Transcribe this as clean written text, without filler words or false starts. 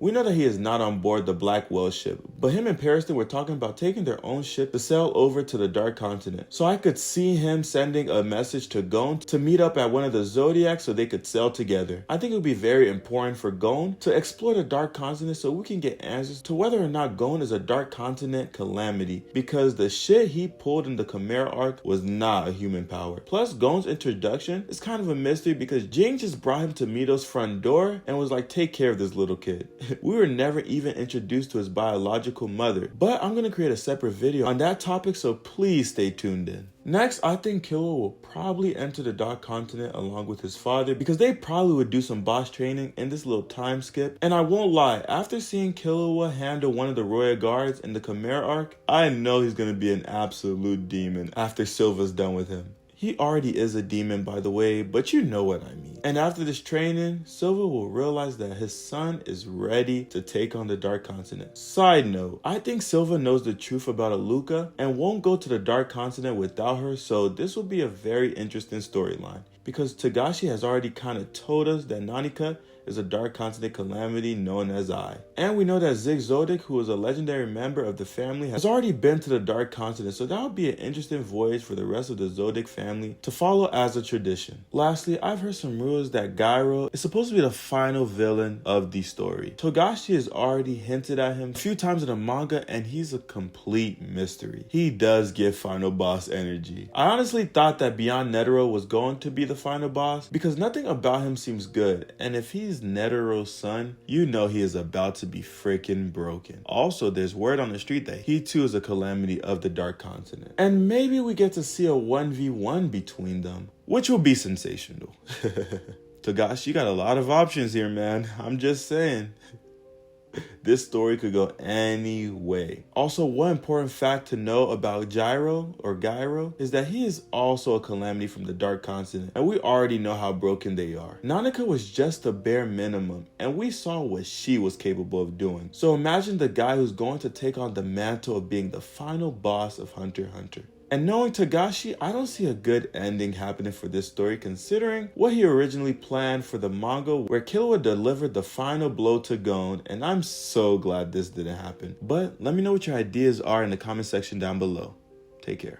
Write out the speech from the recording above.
We know that he is not on board the Black Whale ship, but him and Periston were talking about taking their own ship to sail over to the Dark Continent. So I could see him sending a message to Gon to meet up at one of the Zodiacs so they could sail together. I think it would be very important for Gon to explore the Dark Continent so we can get answers to whether or not Gon is a Dark Continent calamity, because the shit he pulled in the Chimera arc was not a human power. Plus, Gon's introduction is kind of a mystery because Jing just brought him to Mito's front door and was like, take care of this little kid. We were never even introduced to his biological mother, but I'm gonna create a separate video on that topic, so please stay tuned in. Next, I think KILLUA will probably enter the Dark Continent along with his father because they probably would do some boss training in this little time skip. And I won't lie, after seeing KILLUA handle one of the Royal Guards in the Chimera arc, I know he's gonna be an absolute demon after Silva's done with him. He already is a demon, by the way, but you know what I mean. And after this training, Silva will realize that his son is ready to take on the Dark Continent. Side note, I think Silva knows the truth about Aluka and won't go to the Dark Continent without her, so this will be a very interesting storyline. Because Togashi has already kind of told us that Nanika is a Dark Continent calamity known as I. And we know that Zig-Zodic, who is a legendary member of the family, has already been to the Dark Continent, so that would be an interesting voyage for the rest of the Zodic family to follow as a tradition. Lastly, I've heard some rumors that Gyro is supposed to be the final villain of the story. Togashi has already hinted at him a few times in the manga, and he's a complete mystery. He does give final boss energy. I honestly thought that Beyond Netero was going to be the final boss because nothing about him seems good, and if he's Netero's son, you know he is about to be freaking broken. Also, there's word on the street that he too is a calamity of the Dark Continent. And maybe we get to see a 1v1 between them, which will be sensational. Togashi, you got a lot of options here, man. I'm just saying. This story could go any way. Also, one important fact to know about Gyro is that he is also a calamity from the Dark Continent, and we already know how broken they are. Nanika was just the bare minimum, and we saw what she was capable of doing. So imagine the guy who's going to take on the mantle of being the final boss of Hunter x Hunter. And knowing Togashi, I don't see a good ending happening for this story considering what he originally planned for the manga, where KILLUA delivered the final blow to Gon, and I'm so glad this didn't happen. But let me know what your ideas are in the comment section down below. Take care.